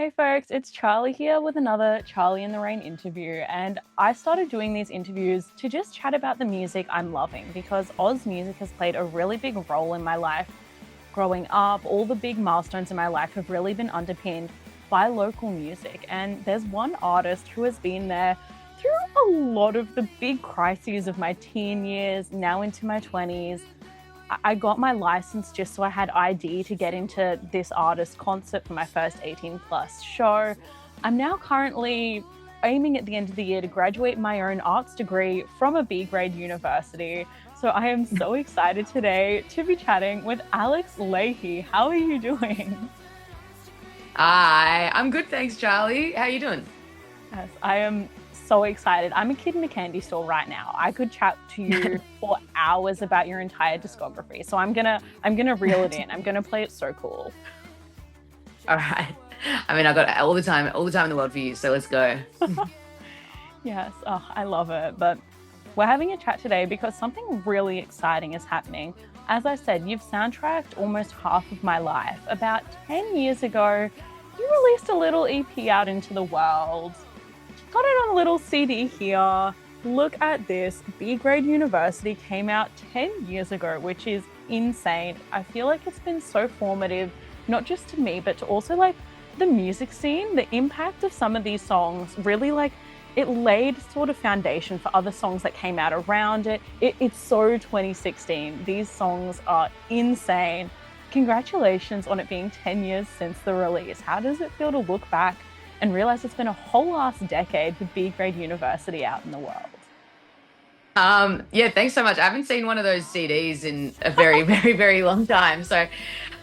Hey folks, it's Charlie here with another Charlie in the Rain interview. And I started doing these interviews to just chat about the music I'm loving because Oz music has played a really big role in my life. Growing up, all the big milestones in my life have really been underpinned by local music. And there's one artist who has been there through a lot of the big crises of my teen years, now into my 20s. I got my license just so I had ID to get into this artist concert for my first 18 plus show. I'm now currently aiming at the end of the year to graduate my own arts degree from a B grade university. So I am so excited today to be chatting with Alex Lahey. How are you doing? Hi, I'm good, thanks, Charlie. How you doing? Yes, I am so excited. I'm a kid in a candy store right now. I could chat to you for hours about your entire discography. So I'm gonna reel it in. I'm gonna play it so cool. All right. I mean, I got all the time in the world for you. So let's go. Yes, oh, I love it. But we're having a chat today because something really exciting is happening. As I said, you've soundtracked almost half of my life. About 10 years ago, you released a little EP out into the world. Got it on a little CD here. Look at this. B Grade University came out 10 years ago, which is insane. I feel like it's been so formative, not just to me, but to also like the music scene. The impact of some of these songs really like it laid sort of foundation for other songs that came out around it. It's so 2016. These songs are insane. Congratulations on it being 10 years since the release. How does it feel to look back and realize it's been a whole last decade with B Grade University out in the world? Yeah, thanks so much. I haven't seen one of those CDs in a very, very, very long time. So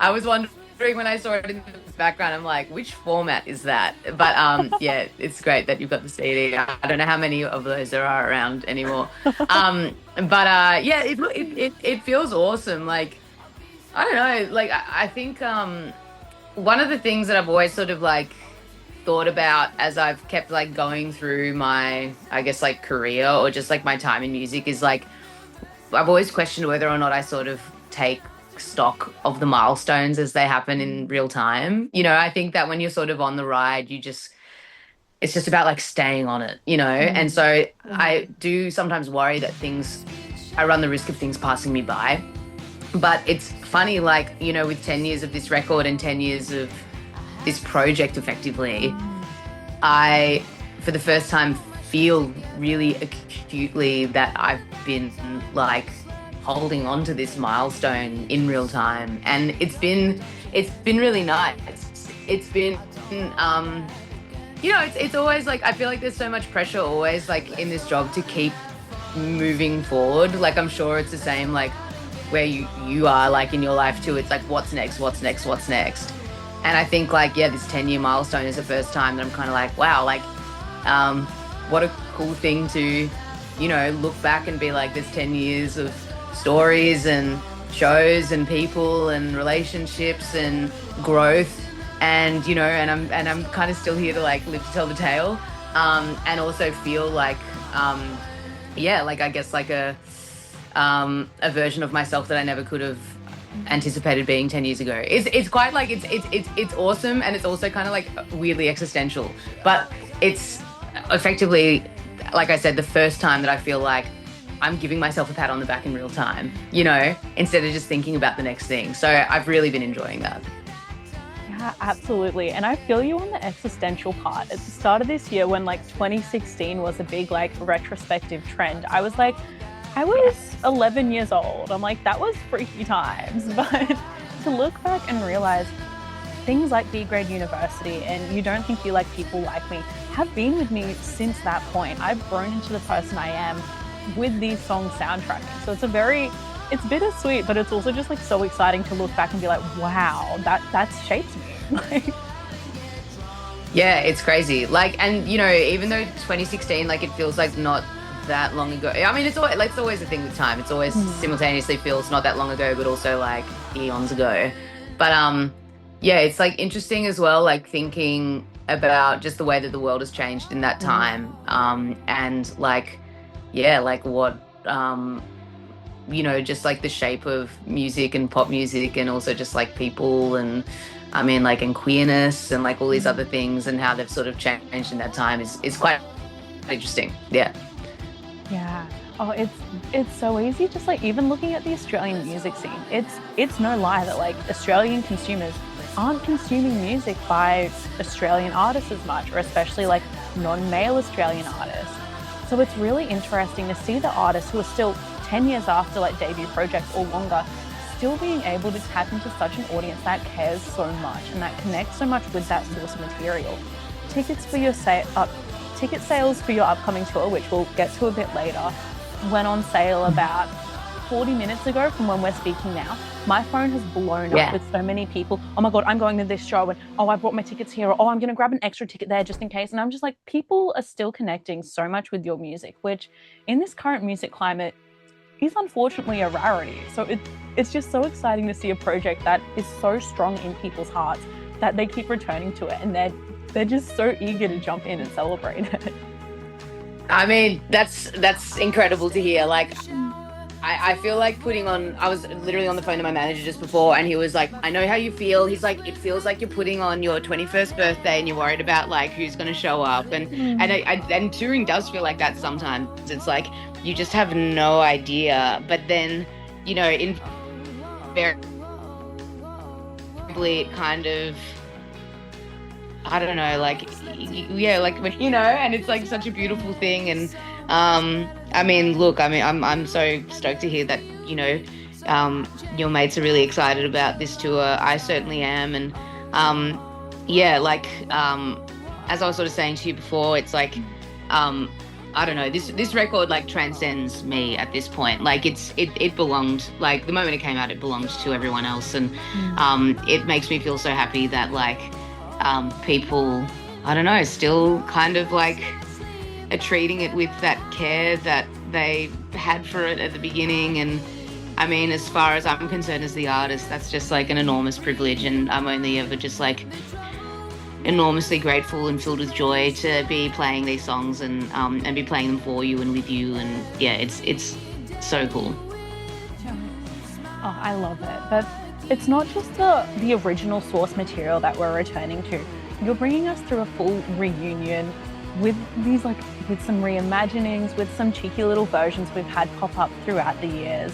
I was wondering when I saw it in the background, I'm like, which format is that? But yeah, it's great that you've got the CD. I don't know how many of those there are around anymore. But yeah, it feels awesome. Like I don't know, like I think one of the things that I've always sort of like thought about as I've kept like going through my, I guess, like career or just like my time in music is like I've always questioned whether or not I sort of take stock of the milestones as they happen in real time. I think that when you're sort of on the ride, it's just about like staying on it, And Mm, so mm, I do sometimes worry that I run the risk of things passing me by. But it's funny, like, with 10 years of this record and 10 years of this project effectively, mm, I, for the first time, feel really acutely that I've been like holding on to this milestone in real time, and it's been really nice. It's been, it's always like I feel like there's so much pressure always like in this job to keep moving forward. Like I'm sure it's the same like where you are like in your life too. It's like what's next, what's next, what's next. And I think like, yeah, this 10-year milestone is the first time that I'm kind of like, wow, like, um, what a cool thing to, look back and be like, there's 10 years of stories and shows and people and relationships and growth. And, and I'm kind of still here to like live to tell the tale. And also feel like, yeah, like I guess like a version of myself that I never could have anticipated being 10 years ago. It's quite like it's awesome, and it's also kind of like weirdly existential. But it's effectively, like I said, the first time that I feel like I'm giving myself a pat on the back in real time, instead of just thinking about the next thing. So I've really been enjoying that. yeah, absolutely. And I feel you on the existential part. At the start of this year, when like 2016 was a big like retrospective trend, I was 11 years old. I'm like, that was freaky times. But to look back and realize things like B Grade University and You Don't Think You Like People Like Me have been with me since that point. I've grown into the person I am with these songs soundtracking. So it's bittersweet, but it's also just like so exciting to look back and be like, wow, that's shaped me. Like, Yeah, it's crazy. Like, and even though 2016, like, it feels like not that long ago. I mean, it's always a thing with time. It's always mm, simultaneously feels not that long ago, but also like eons ago. But yeah, it's like interesting as well, like thinking about just the way that the world has changed in that mm, time. And like, yeah, like what just like the shape of music and pop music, and also just like people and I mean, like, and queerness and like all these other things and how they've sort of changed in that time is quite interesting. Yeah. Yeah. Oh, it's so easy. Just like even looking at the Australian music scene, it's no lie that like Australian consumers aren't consuming music by Australian artists as much, or especially like non-male Australian artists. So it's really interesting to see the artists who are still 10 years after like debut project or longer, still being able to tap into such an audience that cares so much and that connects so much with that source material. Tickets for your ticket sales for your upcoming tour, which we'll get to a bit later, went on sale about 40 minutes ago from when we're speaking now. My phone has blown up Yeah. with so many people. Oh my God, I'm going to this show, and oh, I brought my tickets here. Or, oh, I'm going to grab an extra ticket there just in case. And I'm just like, people are still connecting so much with your music, which in this current music climate is unfortunately a rarity. So it's just so exciting to see a project that is so strong in people's hearts that they keep returning to it, and they're just so eager to jump in and celebrate it. I mean, that's incredible to hear. Like, I feel like I was literally on the phone to my manager just before, and he was like, I know how you feel. He's like, it feels like you're putting on your 21st birthday and you're worried about like who's going to show up. And touring does feel like that sometimes. It's like, you just have no idea. But then, invariably it kind of, I don't know, like, yeah, like, and it's like such a beautiful thing. And I mean, look, I'm so stoked to hear that, your mates are really excited about this tour. I certainly am. And yeah, like, as I was sort of saying to you before, it's like, I don't know, this record like transcends me at this point. Like it belonged, like the moment it came out, it belonged to everyone else. And it makes me feel so happy that like people, I don't know, still kind of like are treating it with that care that they had for it at the beginning. And I mean, as far as I'm concerned as the artist, that's just like an enormous privilege, and I'm only ever just like enormously grateful and filled with joy to be playing these songs and be playing them for you and with you. And yeah, it's so cool. Oh, I love it. But it's not just the original source material that we're returning to. You're bringing us through a full reunion with these like with some reimaginings, with some cheeky little versions we've had pop up throughout the years.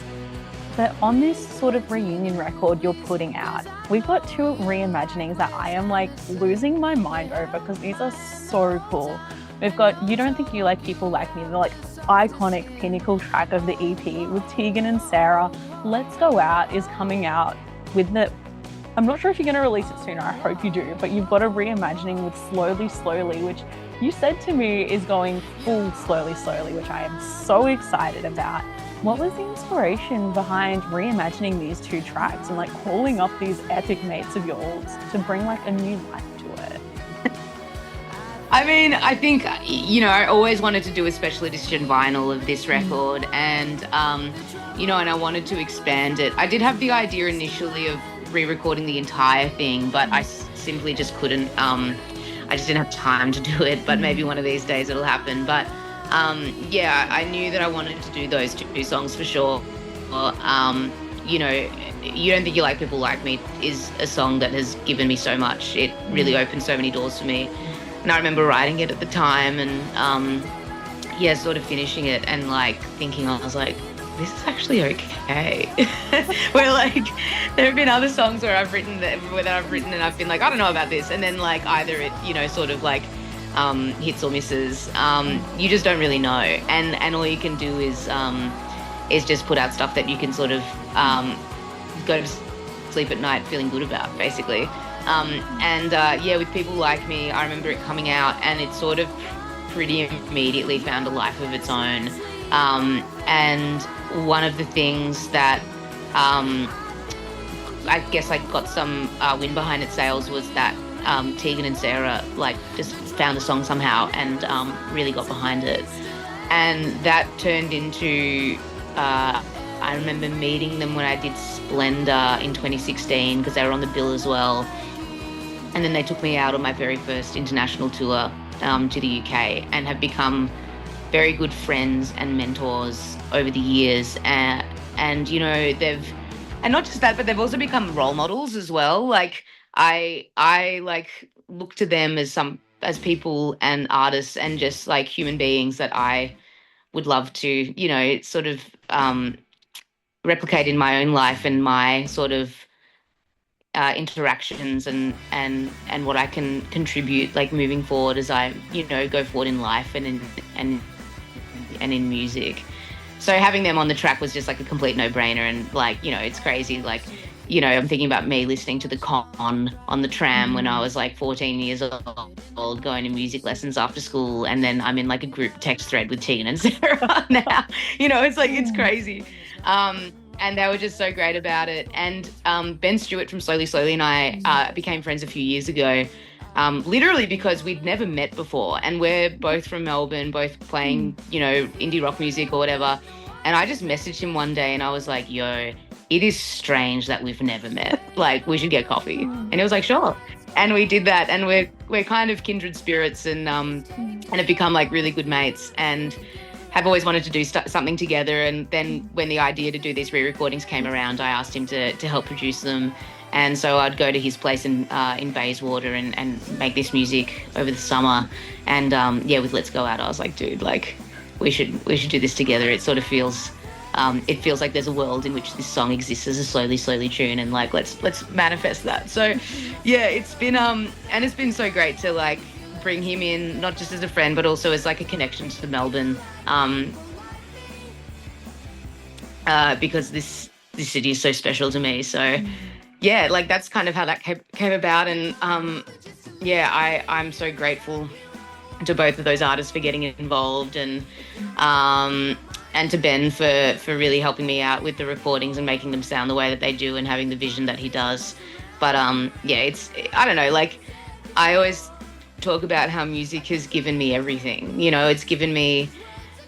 But on this sort of reunion record you're putting out, we've got two reimaginings that I am like losing my mind over because these are so cool. We've got You Don't Think You Like People Like Me, the like iconic pinnacle track of the EP with Tegan and Sarah. Let's Go Out is coming out with the, I'm not sure if you're going to release it sooner, I hope you do, but you've got a reimagining with Slowly Slowly, which you said to me is going full Slowly Slowly, which I am so excited about. What was the inspiration behind reimagining these two tracks and like calling up these epic mates of yours to bring like a new life to it? I mean, I think, I always wanted to do a special edition vinyl of this record, and, and I wanted to expand it. I did have the idea initially of re-recording the entire thing, but I simply just couldn't, I just didn't have time to do it, but maybe one of these days it'll happen. But yeah, I knew that I wanted to do those two songs for sure. You Don't Think You Like People Like Me is a song that has given me so much. It really opened so many doors for me. And I remember writing it at the time and, sort of finishing it and like thinking, I was like, this is actually okay. Where like, there have been other songs where I've written and I've been like, I don't know about this. And then like either it, sort of like, hits or misses. You just don't really know. And all you can do is just put out stuff that you can sort of, go to sleep at night feeling good about, basically. With People Like Me, I remember it coming out and it sort of pretty immediately found a life of its own. And one of the things that I guess I got some wind behind its sails was that Tegan and Sarah like just found the song somehow and really got behind it. And that turned into I remember meeting them when I did Splendor in 2016 because they were on the bill as well. And then they took me out on my very first international tour to the UK and have become very good friends and mentors over the years. And not just that, but they've also become role models as well. Like, I like look to them as people and artists and just like human beings that I would love to, sort of replicate in my own life and my sort of interactions and what I can contribute like moving forward as I go forward in life and in music. So having them on the track was just like a complete no-brainer, and like it's crazy. Like I'm thinking about me listening to the Con on the tram when I was like 14 years old, going to music lessons after school, and then I'm in like a group text thread with Tegan and Sarah now. It's like it's crazy. And they were just so great about it. And Ben Stewart from Slowly Slowly and I became friends a few years ago, literally because we'd never met before. And we're both from Melbourne, both playing, indie rock music or whatever. And I just messaged him one day and I was like, yo, it is strange that we've never met. Like, we should get coffee. And he was like, sure. And we did that. And we're kind of kindred spirits and have become like really good mates. And have always wanted to do something together. And then when the idea to do these re-recordings came around, I asked him to help produce them. And so I'd go to his place in Bayswater and make this music over the summer. And with Let's Go Out, I was like, dude, like we should do this together. It sort of feels like there's a world in which this song exists as a slowly tune, and like let's manifest that. So yeah, it's been and it's been so great to like bring him in, not just as a friend, but also as like a connection to Melbourne, because this city is so special to me. So yeah, like that's kind of how that came about. And I'm so grateful to both of those artists for getting involved, and to Ben for really helping me out with the recordings and making them sound the way that they do and having the vision that he does. But it's, I don't know, like I always talk about how music has given me everything. It's given me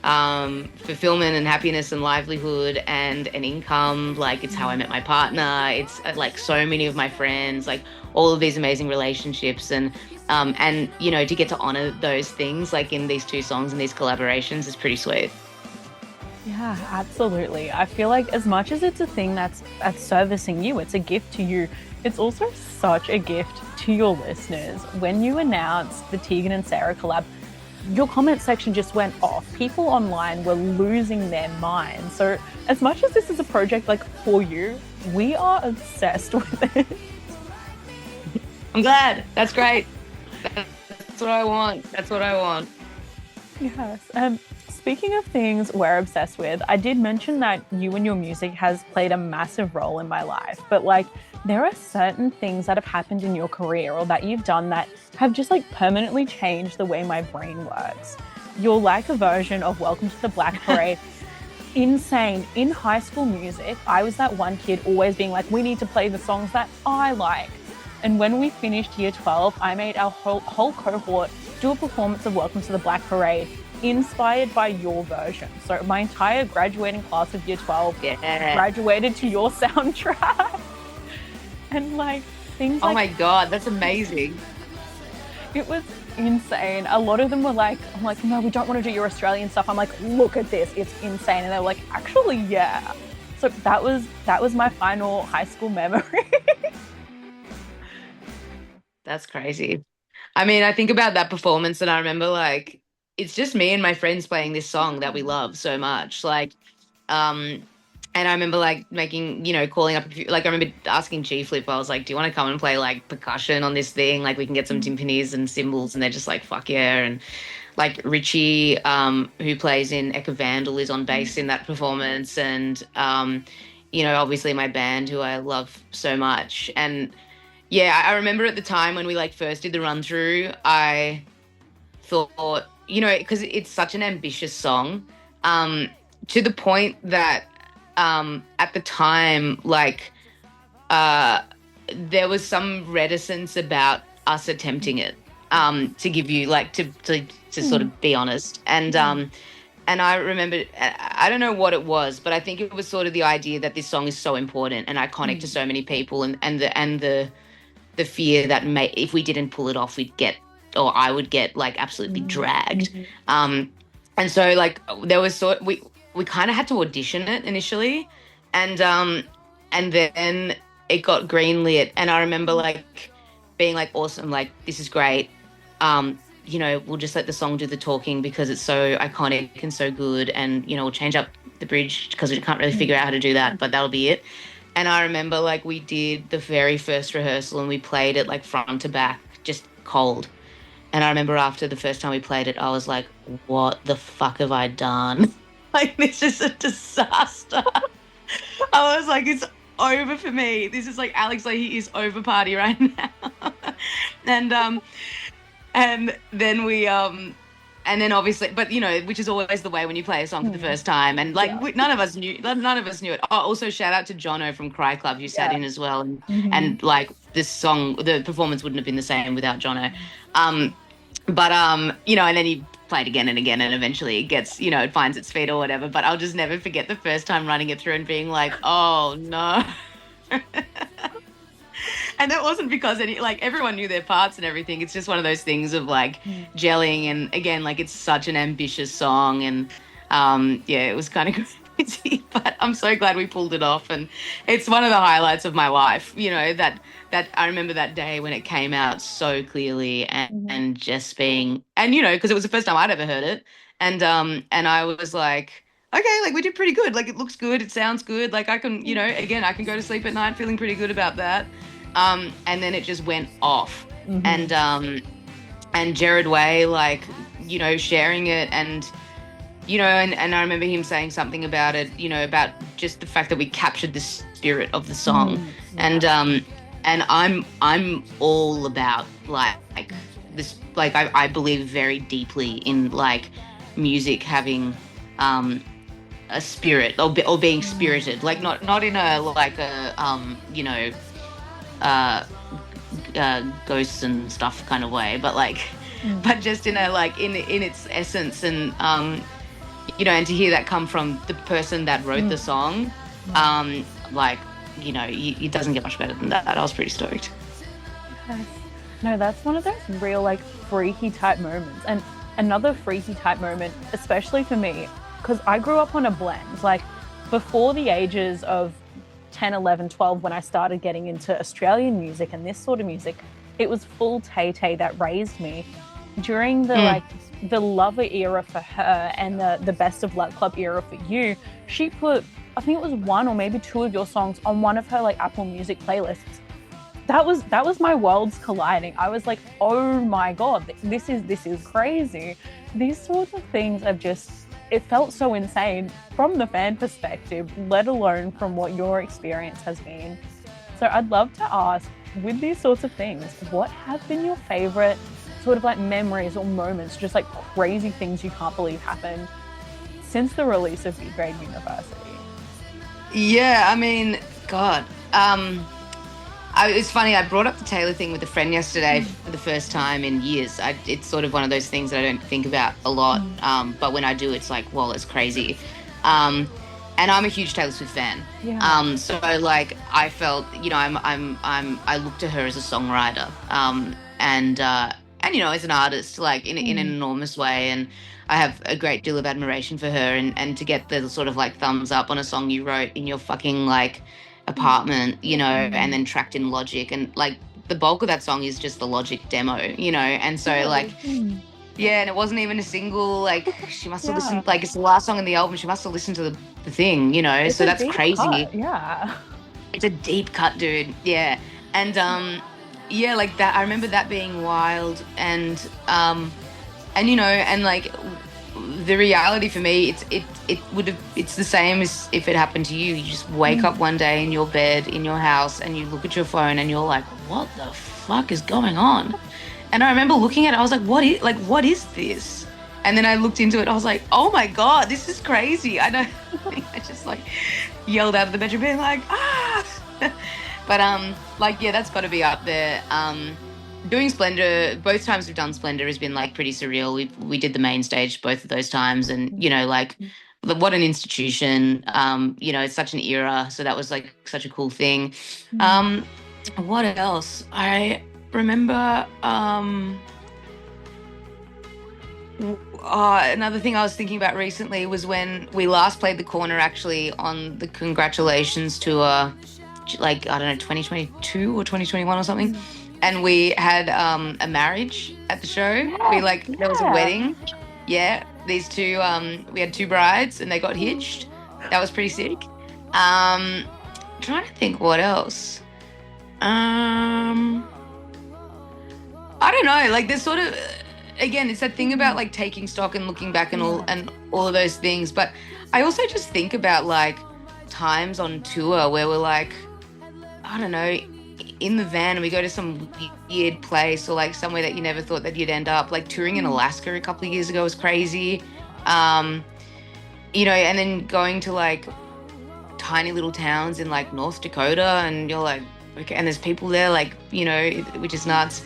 fulfillment and happiness and livelihood and an income. Like it's how I met my partner. It's like so many of my friends, like all of these amazing relationships, and to get to honor those things like in these two songs and these collaborations is pretty sweet. Yeah, absolutely. I feel like as much as it's a thing that's servicing you, it's a gift to you. It's also such a gift to your listeners. When you announced the Tegan and Sarah collab, your comment section just went off. People online were losing their minds. So as much as this is a project like for you, we are obsessed with it. I'm glad. That's great. That's what I want. Yes. Speaking of things we're obsessed with, I did mention that you and your music has played a massive role in my life, but like there are certain things that have happened in your career or that you've done that have just like permanently changed the way my brain works. You're like a version of Welcome to the Black Parade. Insane. In high school music, I was that one kid always being like, we need to play the songs that I like. And when we finished year 12, I made our whole cohort do a performance of Welcome to the Black Parade inspired by your version. So my entire graduating class of year 12 graduated to your soundtrack. And like things like, oh my God, that's amazing. It was insane. A lot of them were like, I'm like, no, we don't want to do your Australian stuff. I'm like, look at this, it's insane. And they were like, actually, yeah. So that was my final high school memory. That's crazy. I mean, I think about that performance and I remember like it's just me and my friends playing this song that we love so much. Like, and I remember like calling up, like I remember asking G Flip, I was like, do you want to come and play like percussion on this thing? Like we can get some timpanis and cymbals, and they're just like, fuck yeah. And like Richie, who plays in Echo Vandal, is on bass in that performance. And, obviously my band who I love so much. And yeah, I remember at the time when we like first did the run through, I thought, because it's such an ambitious song, to the point that at the time, like there was some reticence about us attempting it, to give you like to sort of be honest. And I remember, I don't know what it was, but I think it was sort of the idea that this song is so important and iconic to so many people, and the fear that if we didn't pull it off, I would get like absolutely dragged. And so like there was we kind of had to audition it initially, and then it got greenlit. And I remember like being like, awesome, like this is great. We'll just let the song do the talking because it's so iconic and so good, and we'll change up the bridge because we can't really figure out how to do that, but that'll be it. And I remember like we did the very first rehearsal and we played it like front to back, just cold. And I remember after the first time we played it, I was like, what the fuck have I done? Like, this is a disaster. I was like, it's over for me. This is like Alex Lahey is over party right now. and and then and then obviously, but which is always the way when you play a song for the first time, and like none of us knew it. Oh, also shout out to Jono from Cry Club who sat in as well, and like this song, the performance wouldn't have been the same without Jono. And then he played again and again, and eventually it gets, it finds its feet or whatever. But I'll just never forget the first time running it through and being like, oh no. And that wasn't because everyone knew their parts and everything. It's just one of those things of like gelling. And again, like it's such an ambitious song. And it was kind of crazy, but I'm so glad we pulled it off. And it's one of the highlights of my life, that I remember that day when it came out so clearly and just being, and, because it was the first time I'd ever heard it. And I was like, okay, like we did pretty good. Like it looks good. It sounds good. Like I can, again, I can go to sleep at night feeling pretty good about that. And then it just went off. And Jared Way, like, sharing it and, and I remember him saying something about it, about just the fact that we captured the spirit of the song. And I'm all about like this, like I believe very deeply in like music having a spirit or being spirited, like not in a like a ghosts and stuff kind of way, but like but just in a like in its essence. And and to hear that come from the person that wrote the song, like it doesn't get much better than that. I was pretty stoked. Yes. No, that's one of those real like freaky type moments. And another freaky type moment, especially for me, because I grew up on a blend, like before the ages of 10, 11, 12, when I started getting into Australian music and this sort of music, it was full Tay-Tay that raised me. During the the Lover era for her and the Best of Luck Club era for you, she put, I think it was one or maybe two of your songs on one of her like Apple Music playlists. That was my worlds colliding. I was like, oh my God, this is crazy. These sorts of things have just, it felt so insane from the fan perspective, let alone from what your experience has been. So I'd love to ask, with these sorts of things, what have been your favorite sort of like memories or moments, just like crazy things you can't believe happened since the release of B Grade University? Yeah, I mean, God. It's funny, I brought up the Taylor thing with a friend yesterday for the first time in years. It's sort of one of those things that I don't think about a lot, but when I do, it's like, well, it's crazy. And I'm a huge Taylor Swift fan. Yeah. So like I felt, I look to her as a songwriter, and as an artist, like in an enormous way. And I have a great deal of admiration for her, and to get the sort of like thumbs up on a song you wrote in your fucking like apartment, and then tracked in Logic, and like the bulk of that song is just the Logic demo, and so like and it wasn't even a single, like she must have listened, like it's the last song in the album, she must have listened to the thing, It's so that's crazy cut. Yeah, it's a deep cut, dude. And like that, I remember that being wild. And and like the reality for me, it's the same as if it happened to you. You just wake up one day in your bed in your house and you look at your phone and you're like, what the fuck is going on? And I remember looking at it, I was like, what is this? And then I looked into it, I was like, oh my God, this is crazy. I just like yelled out of the bedroom being like, ah. But that's got to be up there. Doing Splendor, both times we've done Splendor has been like pretty surreal. We did the main stage both of those times, and like what an institution. It's such an era, so that was like such a cool thing. What else? I remember another thing I was thinking about recently was when we last played the Corner, actually, on the Congratulations tour, like, I don't know, 2022 or 2021 or something. and we had a marriage at the show. We Yes, like there was a yeah. wedding. Yeah, these two we had two brides and they got hitched. That was pretty sick. Trying to think what else. Um, I don't know. Like there's sort of again, it's that thing about like taking stock and looking back and all of those things. But I also just think about like times on tour where we're like, I don't know, in the van and we go to some weird place or like somewhere that you never thought that you'd end up. Like touring in Alaska a couple of years ago was crazy. Um, and then going to like tiny little towns in like North Dakota and you're like, okay, and there's people there like, which is nuts.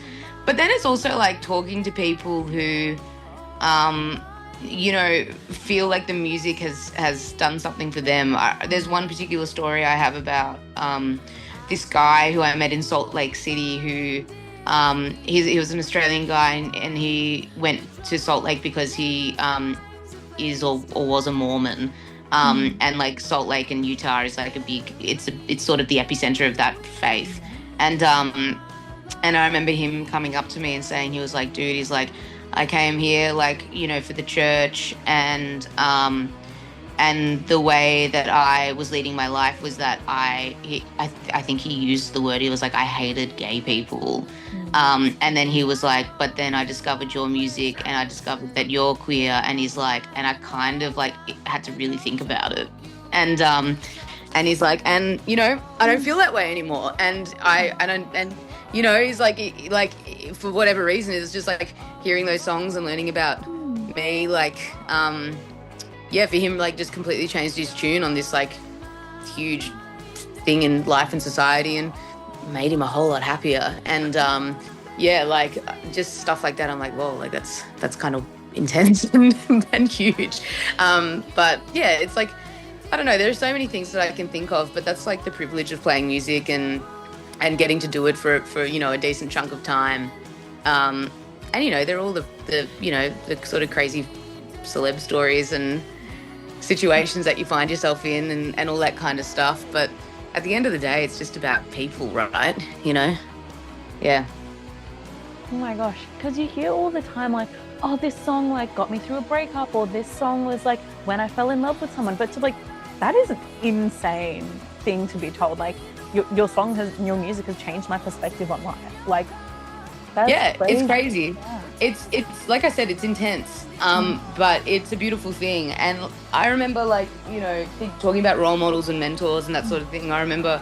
But then it's also like talking to people who, feel like the music has done something for them. There's one particular story I have about this guy who I met in Salt Lake City who he was an Australian guy and he went to Salt Lake because he is or was a Mormon. And like Salt Lake and Utah is like it's sort of the epicenter of that faith. And I remember him coming up to me and saying, he was like, dude, he's like, I came here like, for the church and the way that I was leading my life was that I think he used the word, he was like, I hated gay people. And then he was like, but then I discovered your music and I discovered that you're queer. And he's like, and I kind of like had to really think about it. And he's like, and I don't feel that way anymore. And he's like for whatever reason, it's just like hearing those songs and learning about me, like, for him, like just completely changed his tune on this like huge thing in life and society and made him a whole lot happier. And like just stuff like that. I'm like, whoa, like that's kind of intense and huge. But yeah, it's like, I don't know, there's so many things that I can think of, but that's like the privilege of playing music and getting to do it for a decent chunk of time. And they're all the sort of crazy celeb stories and situations that you find yourself in and all that kind of stuff. But at the end of the day, it's just about people, right? Yeah. Oh my gosh, because you hear all the time like, oh, this song like got me through a breakup, or this song was like when I fell in love with someone. But to like, that is an insane thing to be told. Like your music has changed my perspective on life. Like, that's crazy. It's crazy. Yeah. It's like I said, it's intense. But it's a beautiful thing. And I remember like, talking about role models and mentors and that sort of thing. I remember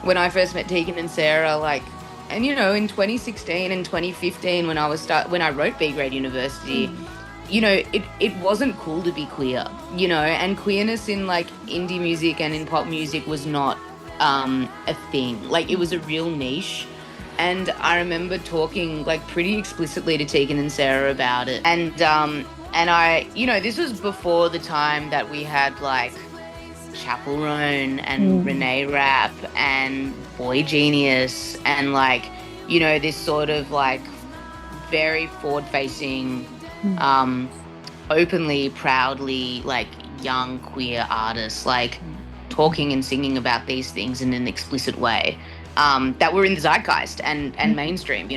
when I first met Tegan and Sarah, like, and in 2016 and 2015 when I wrote B Grade University, it wasn't cool to be queer, and queerness in like indie music and in pop music was not a thing. Like it was a real niche. And I remember talking like pretty explicitly to Tegan and Sarah about it. And I, this was before the time that we had like Chapel Roan and Renee Rapp and Boy Genius and like, this sort of like very forward-facing, openly, proudly like young queer artists, like talking and singing about these things in an explicit way. That were in the zeitgeist and mainstream,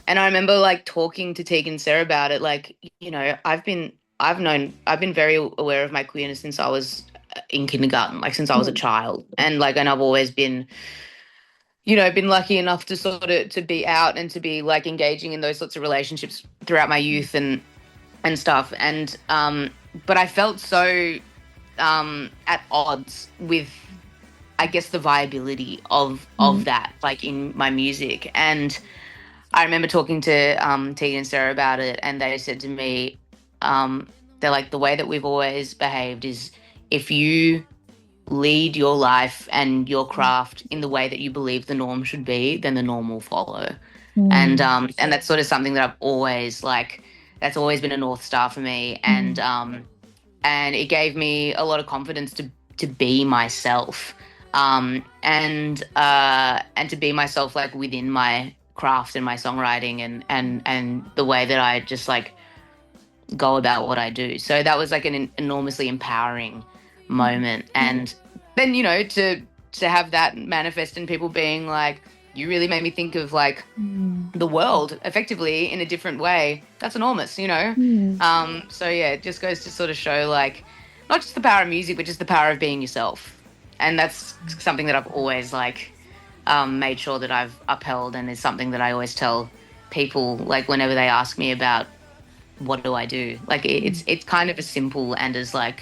And I remember like talking to Tegan and Sarah about it, like, I've been very aware of my queerness since I was in kindergarten, like since I was a child. And I've always been, been lucky enough to sort of to be out and to be like engaging in those sorts of relationships throughout my youth and stuff. And but I felt so at odds with, I guess, the viability of that, like in my music. And I remember talking to Tegan and Sarah about it, and they said to me, they're like, the way that we've always behaved is if you lead your life and your craft in the way that you believe the norm should be, then the norm will follow. And that's sort of something that I've always like, that's always been a North Star for me. And it gave me a lot of confidence to be myself. And to be myself like within my craft and my songwriting and the way that I just like go about what I do. So that was like an enormously empowering moment. And then, to have that manifest in people being like, you really made me think of like the world effectively in a different way. That's enormous, you know? Mm. So yeah, it just goes to sort of show like not just the power of music, but just the power of being yourself. And that's something that I've always like made sure that I've upheld, and is something that I always tell people like whenever they ask me about what do I do. Like it's kind of as simple and as like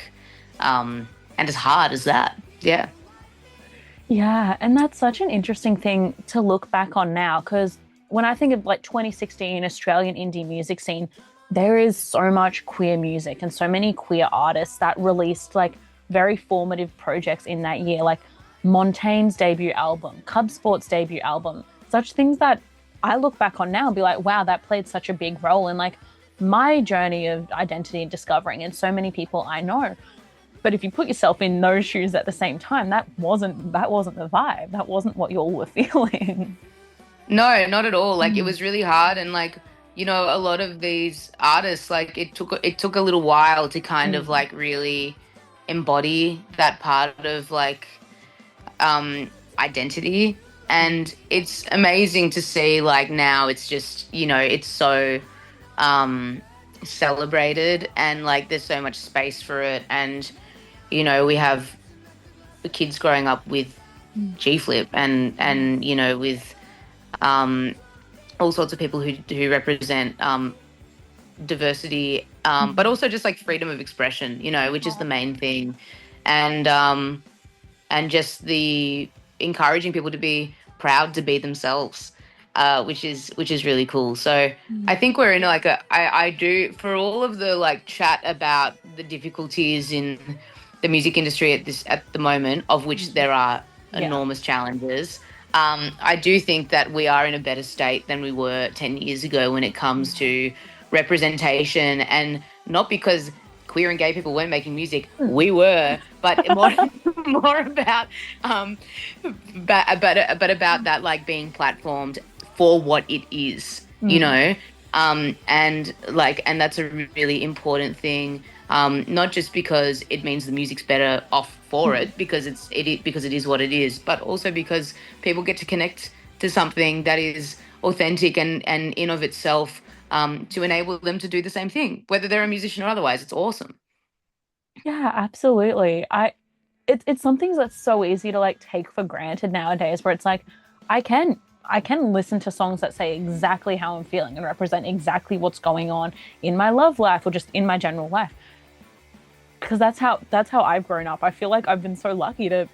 and as hard as that. Yeah. Yeah, and that's such an interesting thing to look back on now because when I think of like 2016 Australian indie music scene, there is so much queer music and so many queer artists that released like very formative projects in that year, like Montaigne's debut album, Cub Sport's debut album, such things that I look back on now and be like, wow, that played such a big role in like my journey of identity and discovering and so many people I know. But if you put yourself in those shoes at the same time, that wasn't the vibe. That wasn't what you all were feeling. No, not at all. Like it was really hard, and like a lot of these artists, like it took a little while to kind of Mm. like really embody that part of like identity. And it's amazing to see like now it's just, it's so um celebrated, and like there's so much space for it. And we have kids growing up with G Flip, and with um, all sorts of people who represent diversity, but also just like freedom of expression, which is the main thing, and just the encouraging people to be proud to be themselves, which is really cool. So I think we're in like I do, for all of the like chat about the difficulties in the music industry at the moment, of which there are Yeah. enormous challenges. I do think that we are in a better state than we were 10 years ago when it comes to representation, and not because queer and gay people weren't making music, we were, but more about but about that like being platformed for what it is, Mm. and that's a really important thing. Not just because it means the music's better off for it, because because it is what it is, but also because people get to connect to something that is authentic and in of itself, to enable them to do the same thing, whether they're a musician or otherwise. It's awesome. Yeah, absolutely. It's some things that's so easy to like take for granted nowadays where it's like I can listen to songs that say exactly how I'm feeling and represent exactly what's going on in my love life or just in my general life. Because that's how I've grown up. I feel like I've been so lucky to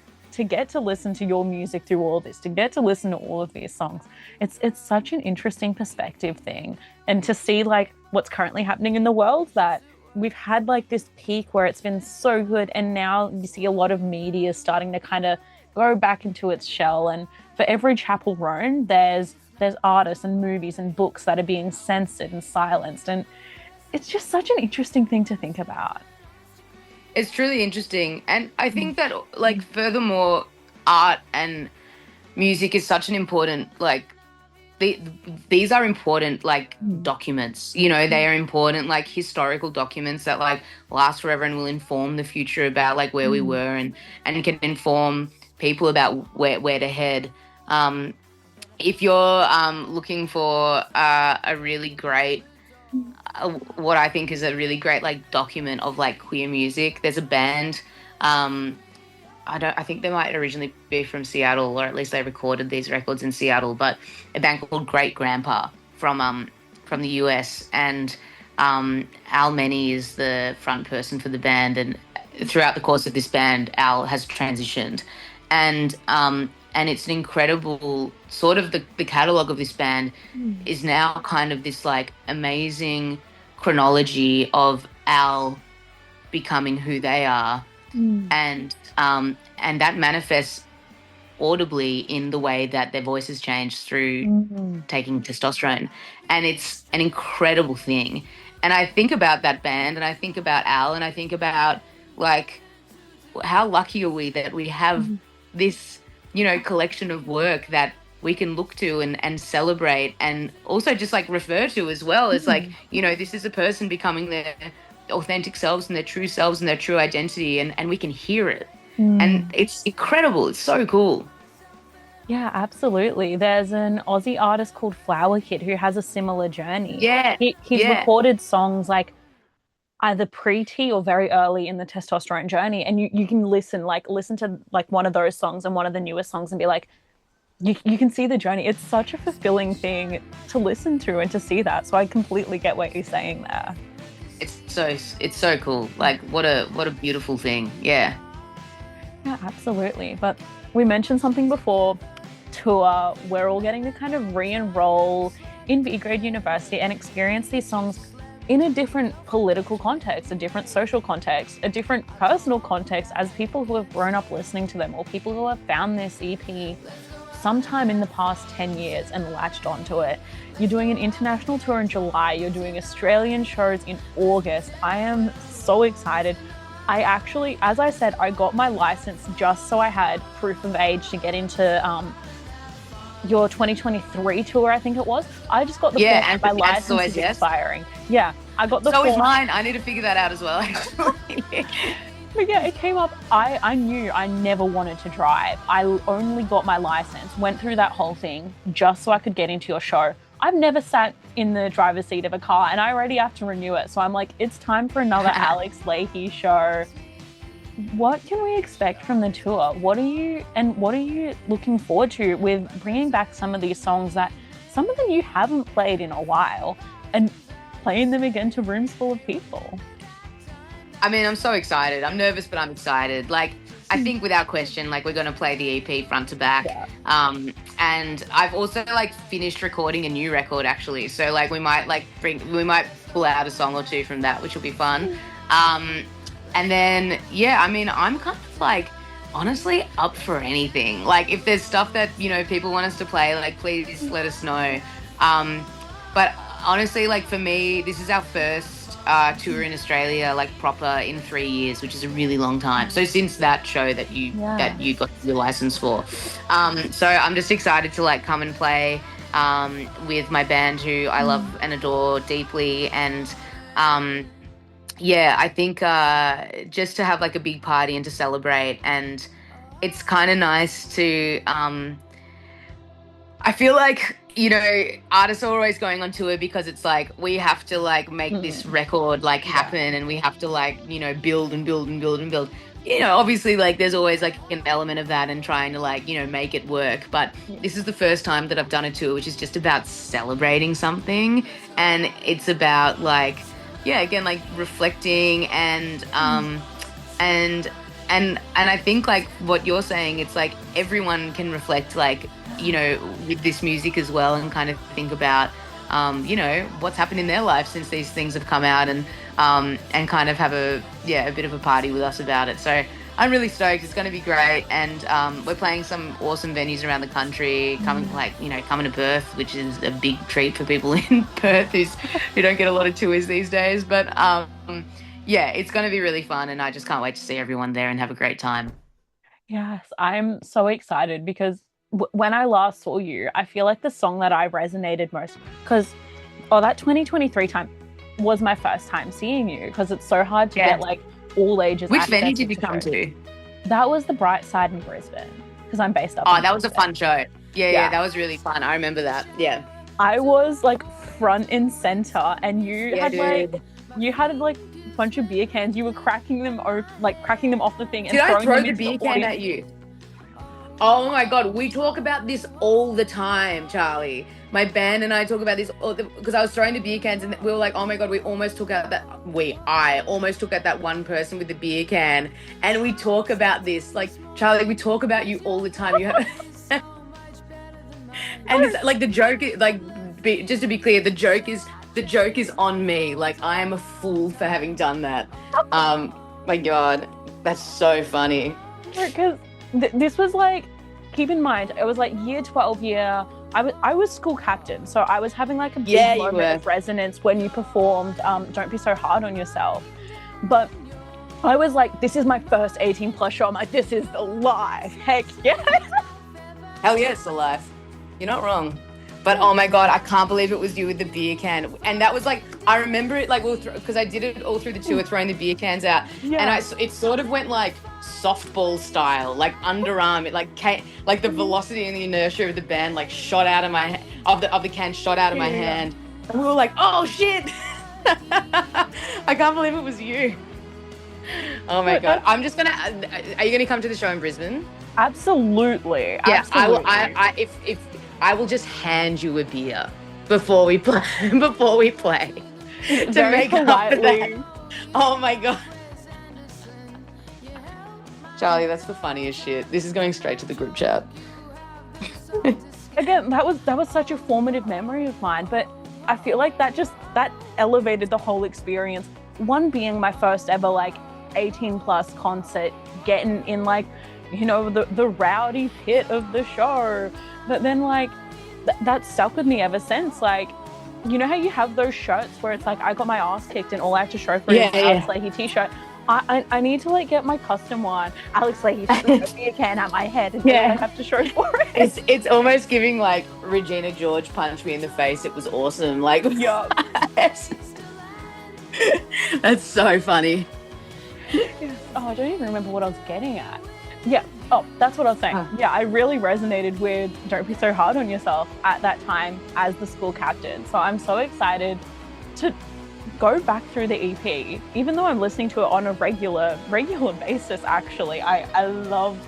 get to listen to your music through all this, to get to listen to all of these songs. It's such an interesting perspective thing, and to see like what's currently happening in the world, that we've had like this peak where it's been so good, and now you see a lot of media starting to kind of go back into its shell. And for every chapel roan, there's artists and movies and books that are being censored and silenced, and it's just such an interesting thing to think about. It's truly interesting. And I think that, like, furthermore, art and music is such an important, like, the, these are important, like, documents. They are important, like, historical documents that, like, last forever and will inform the future about, like, where we were, and can inform people about where to head. Um, if you're looking for a really great what I think is a really great like document of like queer music. There's a band. I think they might originally be from Seattle, or at least they recorded these records in Seattle. But a band called Great Grandpa from the US, and Al Many is the front person for the band. And throughout the course of this band, Al has transitioned, and it's an incredible sort of the catalog of this band is now kind of this like amazing chronology of Al becoming who they are, Mm. and that manifests audibly in the way that their voices change through Mm. taking testosterone, and it's an incredible thing. And I think about that band, and I think about Al, and I think about like how lucky are we that we have this collection of work that we can look to and celebrate, and also just like refer to as well as like, this is a person becoming their authentic selves and their true selves and their true identity, and we can hear it, and Mm. it's incredible. It's so cool. Yeah, absolutely. There's an Aussie artist called Flower Kid who has a similar journey. Yeah, He's yeah. recorded songs like either pre-T or very early in the testosterone journey, and you can listen to like one of those songs and one of the newest songs and be like, you can see the journey. It's such a fulfilling thing to listen to and to see that. So I completely get what you're saying there. It's so cool. Like what a beautiful thing. Yeah. Yeah, absolutely. But we mentioned something before, tour. We're all getting to kind of re-enroll in B grade university and experience these songs in a different political context, a different social context, a different personal context as people who have grown up listening to them or people who have found this EP sometime in the past 10 years and latched onto it. You're doing an international tour in July, you're doing Australian shows in August. I am so excited. I actually, as I said, I got my license just so I had proof of age to get into your 2023 tour, I think it was. I just got the form And my for the answer license always is yes. expiring. Yeah, I got the So is form. mine. I need to figure that out as well, actually. But yeah, it came up. I knew I never wanted to drive. I only got my license, went through that whole thing just so I could get into your show. I've never sat in the driver's seat of a car and I already have to renew it. So I'm like, it's time for another Alex Lahey show. What can we expect from the tour? What are you looking forward to with bringing back some of these songs that some of them you haven't played in a while and playing them again to rooms full of people? I mean, I'm so excited. I'm nervous, but I'm excited. Like, I think without question, like we're going to play the EP front to back. Yeah. And I've also like finished recording a new record actually. So like we might pull out a song or two from that, which will be fun. And then, yeah, I mean, I'm kind of like honestly up for anything. Like if there's stuff that, people want us to play, like please let us know. But honestly, like for me, this is our first tour in Australia, like proper in 3 years, which is a really long time. So since that show that you got your license for, so I'm just excited to like come and play with my band who I love and adore deeply, and I think just to have like a big party and to celebrate, and it's kind of nice to I feel like, artists are always going on tour because it's like we have to like make this record like happen, and we have to like, build and build and build and build. Obviously like there's always like an element of that and trying to like, make it work. But this is the first time that I've done a tour which is just about celebrating something, and it's about like, again, like reflecting and and I think like what you're saying, it's like everyone can reflect like, with this music as well, and kind of think about, what's happened in their life since these things have come out, and kind of have a bit of a party with us about it. So I'm really stoked. It's going to be great. And we're playing some awesome venues around the country, coming to Perth, which is a big treat for people in Perth who don't get a lot of tours these days. But it's going to be really fun, and I just can't wait to see everyone there and have a great time. Yes, I'm so excited because when I last saw you, I feel like the song that I resonated most, because that 2023 time was my first time seeing you, because it's so hard to get like all ages. Which venue did you come to? That was the Bright Side in Brisbane, because I'm based up. Oh, that was a fun show. Yeah, that was really fun. I remember that. Yeah. I was like front and center, and you had like a bunch of beer cans. You were cracking them off the thing. And did I throw the beer can at you? Oh my God, we talk about this all the time, Charlie. My band and I talk about this because I was throwing the beer cans and we were like, oh my God, I almost took out that one person with the beer can. And we talk about this, like, Charlie, we talk about you all the time. And it's like the joke, like, just to be clear, the joke is on me. Like, I am a fool for having done that. My God, that's so funny. Because this was like, keep in mind, it was like year 12 year. I was school captain, so I was having like a big moment of resonance when you performed Don't Be So Hard on Yourself. But I was like, this is my first 18 plus show. I'm like, this is the life. Heck yeah. Hell yeah, it's the life. You're not wrong. But oh my God, I can't believe it was you with the beer can. And that was like, I remember it like, because I did it all through the tour, throwing the beer cans out. And Yeah. it sort of went like softball style, like underarm. It like came, like the velocity and the inertia of the band like shot out of my, of the can shot out of my Yeah. hand. And we were like, oh shit. I can't believe it was you. Oh my But God. I'm just gonna, are you gonna come to the show in Brisbane? absolutely. Yeah, I will. Absolutely. If I will just hand you a beer before we play, before we play, to Very make up for that. politely. Oh my God, Charlie, that's the funniest shit. This is going straight to the group chat. Again, that was such a formative memory of mine, but I feel like that elevated the whole experience. One being my first ever like 18 plus concert, getting in like, the rowdy pit of the show. But then like that stuck with me ever since. Like, you know how you have those shirts where it's like I got my ass kicked and all I have to show for it is the Alex Lahey t-shirt. I need to like get my custom one. Alex Lahey threw a beer can at my head and I have to show for it. It's almost giving like Regina George punch me in the face. It was awesome. Like, Yeah. That's so funny. Oh, I don't even remember what I was getting at. Yeah. Oh, that's what I was saying. Yeah, I really resonated with Don't Be So Hard on Yourself at that time as the school captain. So I'm so excited to go back through the EP, even though I'm listening to it on a regular basis, actually. I love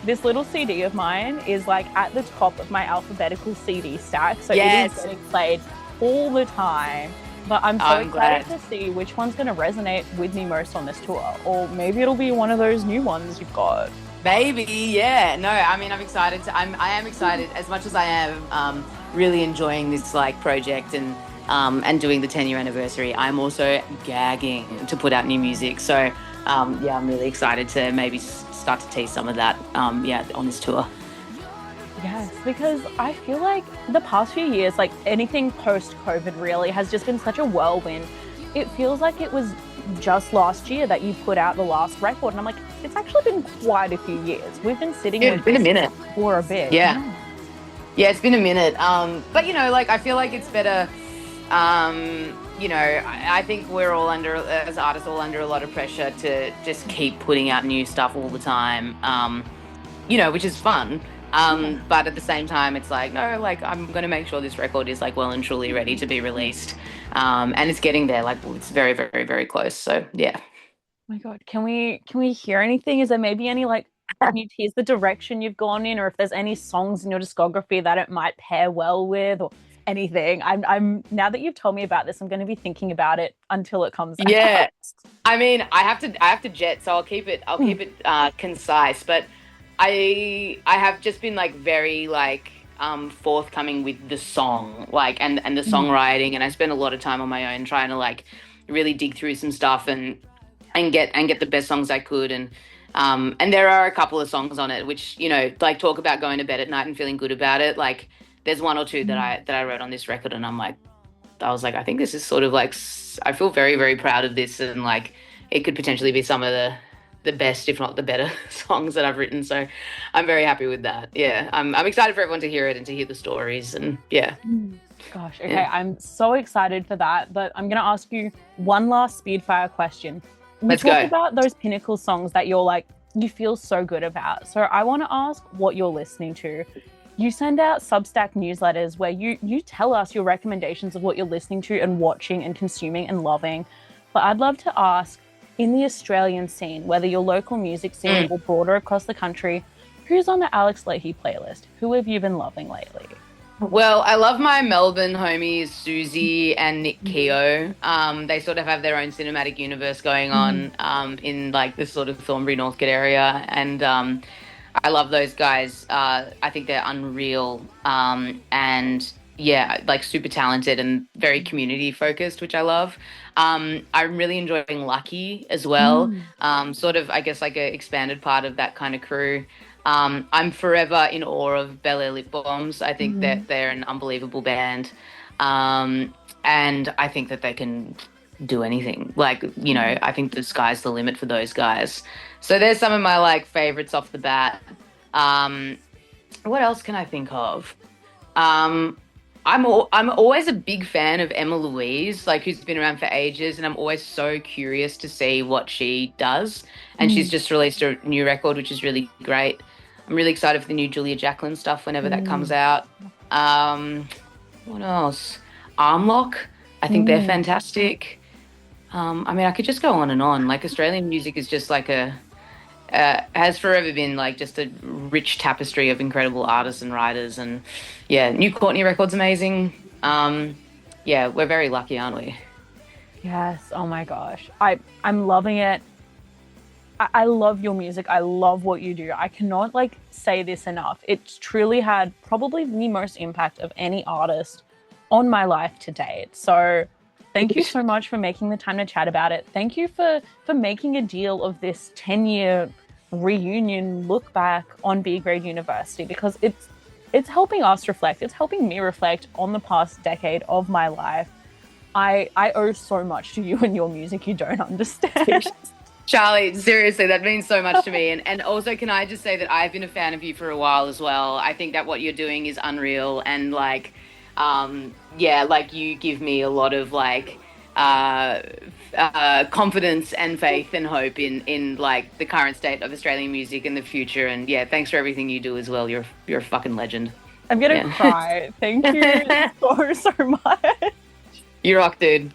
this little CD of mine is like at the top of my alphabetical CD stack. So it is getting played all the time. But I'm so excited to see which one's going to resonate with me most on this tour. Or maybe it'll be one of those new ones you've got. Maybe, yeah. No, I mean, I'm excited. I am excited as much as I am really enjoying this like project and doing the 10-year anniversary. I'm also gagging to put out new music. So yeah, I'm really excited to maybe start to tease some of that on this tour. Yes, because I feel like the past few years, like anything post-COVID really, has just been such a whirlwind. It feels like it was just last year that you put out the last record, and I'm like, it's actually been quite a few years. We've been sitting with it's been a minute for a bit. Yeah, it's been a minute. But like I feel like it's better. I think we're all as artists, all under a lot of pressure to just keep putting out new stuff all the time. Which is fun. But at the same time, it's like, no, like I'm going to make sure this record is like well and truly ready to be released. And it's getting there. Like it's very, very, very close. So yeah. Oh my God. Can we hear anything? Is there maybe any like, can you tease the direction you've gone in, or if there's any songs in your discography that it might pair well with, or anything? I'm now that you've told me about this, I'm going to be thinking about it until it comes out. Yeah. I mean, I have to jet, so I'll keep it concise, but I have just been like very like forthcoming with the song, like and the songwriting, and I spent a lot of time on my own trying to like really dig through some stuff and get the best songs I could, and there are a couple of songs on it which like talk about going to bed at night and feeling good about it. Like there's one or two that I wrote on this record, and I was like, I think this is sort of like, I feel very, very proud of this, and like it could potentially be some of the best, if not the better songs that I've written. So I'm very happy with that. Yeah. I'm excited for everyone to hear it and to hear the stories, and yeah. Gosh, okay. Yeah. I'm so excited for that, but I'm going to ask you one last speedfire question. Let's go. Talk about those pinnacle songs that you're like, you feel so good about. So I want to ask what you're listening to. You send out Substack newsletters where you tell us your recommendations of what you're listening to and watching and consuming and loving. But I'd love to ask, in the Australian scene, whether your local music scene or broader across the country, who's on the Alex Lahey playlist? Who have you been loving lately? Well, I love my Melbourne homies, Susie and Nick Keogh. They sort of have their own cinematic universe going on in like this sort of Thornbury, Northcote area. And I love those guys. I think they're unreal. And yeah, like super talented and very community focused, which I love. I'm really enjoying Lucky as well. Sort of, I guess, like an expanded part of that kind of crew. I'm forever in awe of Bel Air Lip Bombs. I think that they're an unbelievable band. And I think that they can do anything. Like, I think the sky's the limit for those guys. So there's some of my like favorites off the bat. What else can I think of? I'm always a big fan of Emma Louise, like who's been around for ages, and I'm always so curious to see what she does. And she's Mm, just released a new record, which is really great. I'm really excited for the new Julia Jacqueline stuff whenever that comes mm, out. Um, what else? Armlock. I think they're mm. fantastic. I mean, I could just go on and on. Like Australian music is just like a has forever been like just a rich tapestry of incredible artists and writers. And yeah, New Courtney record's amazing. Yeah, we're very lucky, aren't we? Yes. Oh my gosh. I'm loving it. I love your music. I love what you do. I cannot like say this enough. It's truly had probably the most impact of any artist on my life to date. So thank you so much for making the time to chat about it. Thank you for making a deal of this 10-year reunion look back on B Grade University because it's helping us reflect. It's helping me reflect on the past decade of my life. I owe so much to you and your music you don't understand. Charlie, seriously, that means so much to me. And also, can I just say that I've been a fan of you for a while as well. I think that what you're doing is unreal, and like, yeah, like you give me a lot of like uh, confidence and faith and hope in like the current state of Australian music and the future. And yeah, thanks for everything you do as well. You're a fucking legend. I'm gonna Yeah, cry. Thank you so much. you rock, dude.